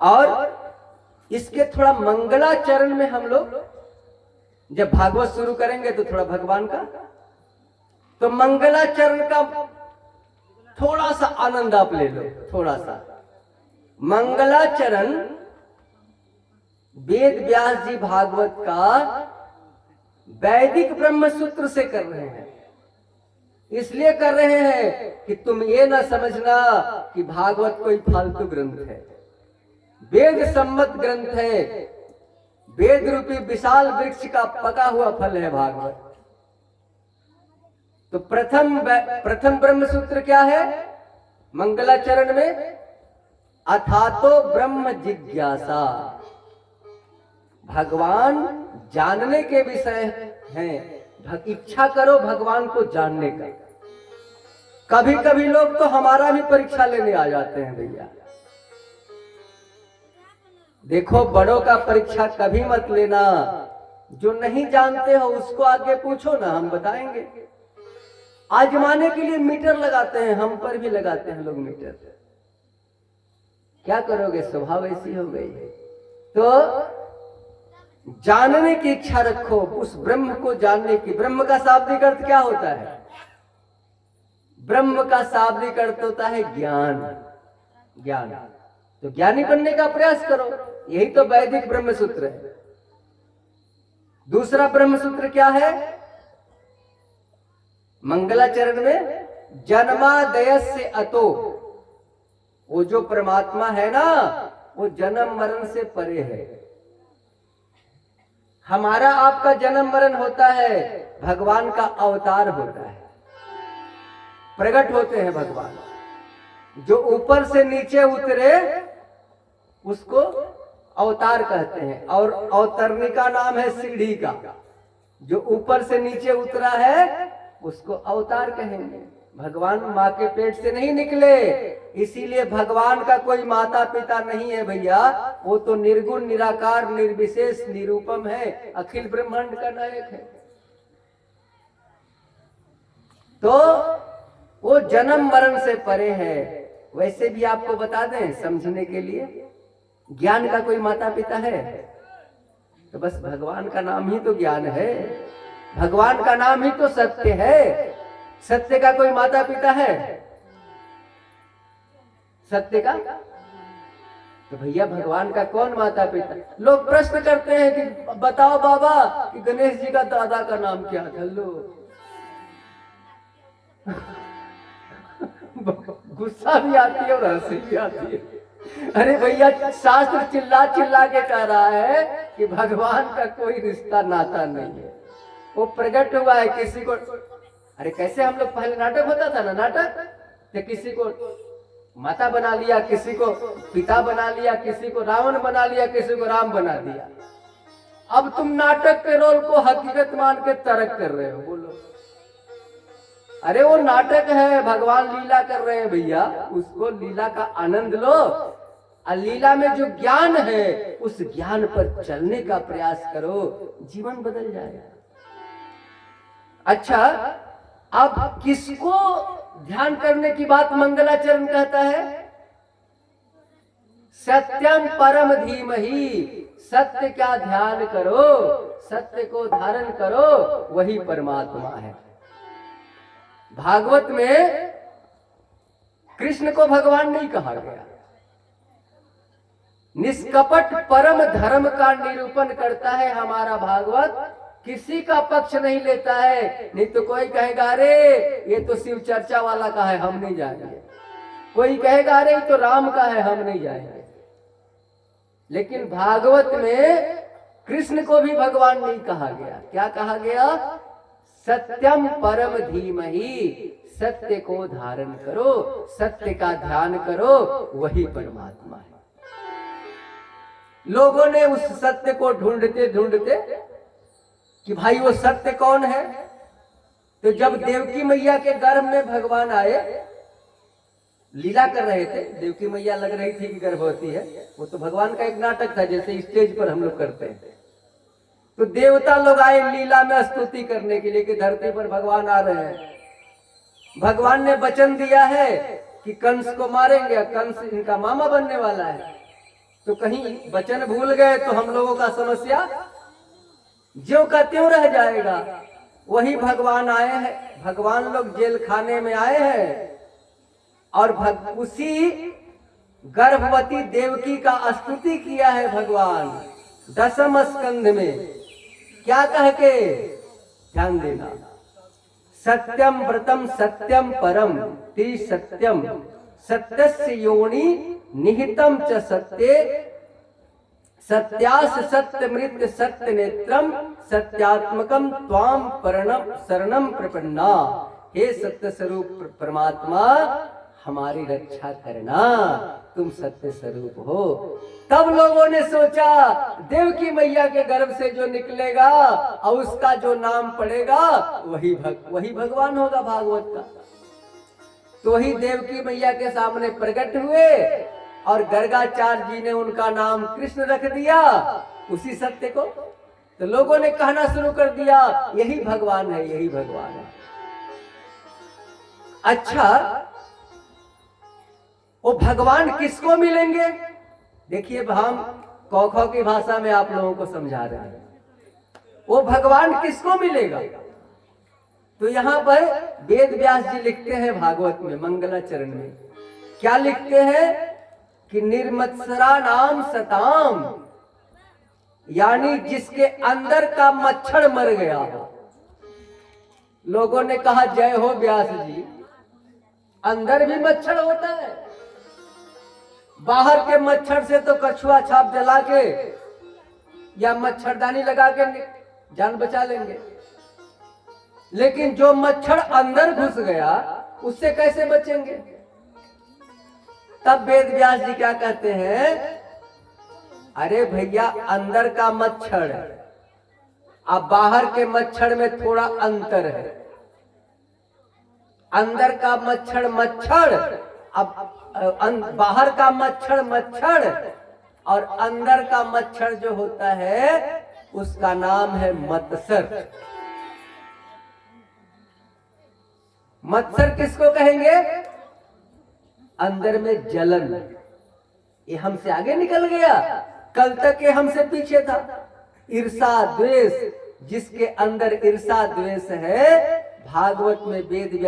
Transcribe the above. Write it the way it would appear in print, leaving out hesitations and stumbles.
और इसके थोड़ा मंगलाचरण में हम लोग जब भागवत शुरू करेंगे तो थोड़ा भगवान का, तो मंगलाचरण का थोड़ा सा आनंद आप ले लो। थोड़ा सा मंगलाचरण वेद व्यास जी भागवत का वैदिक ब्रह्म सूत्र से कर रहे हैं। इसलिए कर रहे हैं कि तुम ये ना समझना कि भागवत कोई फालतू ग्रंथ है। वेद सम्मत ग्रंथ है, वेद रूपी विशाल वृक्ष का पका हुआ फल है भागवत। तो प्रथम ब्रह्म सूत्र क्या है मंगलाचरण में? अथातो ब्रह्म जिज्ञासा, भगवान जानने के विषय हैं। इच्छा करो भगवान को जानने का। कभी कभी लोग तो हमारा भी परीक्षा लेने आ जाते हैं भैया। देखो बड़ों का परीक्षा कभी मत लेना, जो नहीं जानते हो उसको आगे पूछो ना, हम बताएंगे। आजमाने के लिए मीटर लगाते हैं, हम पर भी लगाते हैं लोग मीटर। क्या करोगे, स्वभाव ऐसी हो गई है। तो जानने की इच्छा रखो, उस ब्रह्म को जानने की। ब्रह्म का शाब्दिक अर्थ क्या होता है? ब्रह्म का शाब्दिक अर्थ होता है ज्ञान। ज्ञान, तो ज्ञानी बनने का प्रयास करो। यही तो वैदिक ब्रह्म सूत्र है। दूसरा ब्रह्म सूत्र क्या है मंगलाचरण में? जन्मादयस्य अतो, वो जो परमात्मा है ना वो जन्म मरण से परे है। हमारा आपका जन्म मरण होता है, भगवान का अवतार होता है, प्रकट होते हैं भगवान। जो ऊपर से नीचे उतरे उसको अवतार कहते हैं, और अवतरणी का नाम है सीढ़ी का। जो ऊपर से नीचे उतरा है उसको अवतार कहेंगे। भगवान माँ के पेट से नहीं निकले, इसीलिए भगवान का कोई माता पिता नहीं है भैया। वो तो निर्गुण निराकार निर्विशेष निरूपम है, अखिल ब्रह्मांड का नायक है। तो वो जन्म मरण से परे है। वैसे भी आपको बता दें समझने के लिए, ज्ञान का कोई माता पिता है? तो बस भगवान का नाम ही तो ज्ञान है, भगवान का नाम ही तो सत्य है। सत्य का कोई माता पिता है? सत्य का? तो भैया भगवान का कौन माता पिता? लोग प्रश्न करते हैं कि बताओ बाबा कि गणेश जी का दादा का नाम क्या था। लो गुस्सा भी आती है और हंसी भी आती है। अरे भैया शास्त्र चिल्ला चिल्ला के कह रहा है कि भगवान का कोई रिश्ता नाता नहीं है। वो प्रकट हुआ है किसी को। अरे कैसे हम लोग पहले नाटक होता था ना, नाटक तो किसी को माता बना लिया, किसी को पिता बना लिया, किसी को रावण बना लिया, किसी को राम बना दिया। अब तुम नाटक के रोल को हकीकत मान के तर्क कर रहे हो। बोलो, अरे वो नाटक है, भगवान लीला कर रहे हैं भैया, उसको लीला का आनंद लो। और लीला में जो ज्ञान है उस ज्ञान पर चलने का प्रयास करो, जीवन बदल जाएगा। अच्छा, अब किसको ध्यान करने की बात मंगलाचरण कहता है? सत्यम परम धीमहि, सत्य का ध्यान करो, सत्य को धारण करो, वही परमात्मा है। भागवत में कृष्ण को भगवान नहीं कहा गया। निष्कपट परम धर्म का निरूपण करता है हमारा भागवत, किसी का पक्ष नहीं लेता है। नहीं तो कोई कहेगा अरे ये तो शिव चर्चा वाला का है, हम नहीं जाएंगे। कोई कहेगा अरे ये तो राम का है, हम नहीं जाएंगे। लेकिन भागवत में कृष्ण को भी भगवान नहीं कहा गया। क्या कहा गया? सत्यम परम धीमहि, सत्य को धारण करो, सत्य का ध्यान करो, वही परमात्मा है। लोगों ने उस सत्य को ढूंढते ढूंढते कि भाई वो सत्य कौन है, तो जब देवकी मैया के गर्भ में भगवान आए, लीला कर रहे थे, देवकी मैया लग रही थी कि गर्भवती है। वो तो भगवान का एक नाटक था, जैसे स्टेज पर हम लोग करते हैं। तो देवता लोग आए लीला में स्तुति करने के लिए कि धरती पर भगवान आ रहे हैं। भगवान ने वचन दिया है कि कंस को मारेंगे, कंस इनका मामा बनने वाला है। तो कहीं वचन भूल गए तो हम लोगों का समस्या ज्यों का त्यों रह जाएगा। वही भगवान आए हैं, भगवान लोग जेल खाने में आए हैं और उसी गर्भवती देवकी का स्तुति किया है भगवान 10वें स्कंध में। क्या कह के, ध्यान देना, सत्यम व्रतम सत्यम परम त्रिसत्यम सत्यस्य योनि निहितम च सत्ये सत्यास सत्यमृत सत्य नेत्रम सत्यात्मकम त्वाम परणम शरणम प्रपन्ना। हे सत्य स्वरूप परमात्मा, हमारी रक्षा करना, तुम सत्य स्वरूप हो। तब लोगों ने सोचा देवकी मैया के गर्भ से जो निकलेगा और उसका जो नाम पड़ेगा वही भगवान होगा भागवत का। तो वही देवकी मैया के सामने प्रकट हुए और गर्गाचार्य जी ने उनका नाम कृष्ण रख दिया, उसी सत्य को। तो लोगों ने कहना शुरू कर दिया यही भगवान है, यही भगवान है। अच्छा, वो भगवान किसको मिलेंगे? देखिए, हम कौखौ की भाषा में आप लोगों को समझा रहे हैं। वो भगवान किसको मिलेगा? तो यहां पर वेद व्यास जी लिखते हैं भागवत में मंगलाचरण में, क्या लिखते हैं कि निर्मत्सरा नाम सताम, यानी जिसके अंदर का मच्छर मर गया हो। लोगों ने कहा जय हो व्यास जी, अंदर भी मच्छर होता है। बाहर के मच्छर से तो कछुआ छाप जला के या मच्छरदानी लगा के जान बचा लेंगे, लेकिन जो मच्छर अंदर घुस गया उससे कैसे बचेंगे? तब वेद व्यास जी क्या कहते हैं, अरे भैया, अंदर का मच्छर अब बाहर के मच्छर में थोड़ा अंतर है। अंदर का मच्छर अब बाहर का मच्छर और अंदर का मच्छर जो होता है उसका नाम है मत्सर। मत्सर किसको कहेंगे? अंदर में जलन। ये हमसे आगे निकल गया, कल तक ये हमसे पीछे था। ईर्षा द्वेष, जिसके अंदर ईर्षा द्वेष है, भागवत में वेद